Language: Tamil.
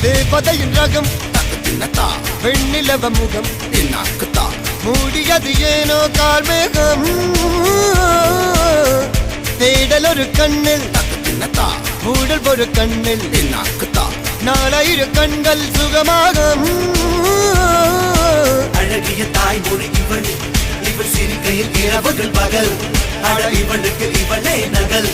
தேவதையின் ரகம் வெண்ணிலவ முகம் மூடியது ஏனோ கார்மேகம் தேடல் ஒரு கண்ணில் மூடல் ஒரு கண்ணில் நாலாயிர கண்கள் சுகமாக அழகிய தாய்மொழி இவள் இவள் சிரிக்கையில் இரவுகள் பகல் அழ இவளுக்கு இவளே நகல்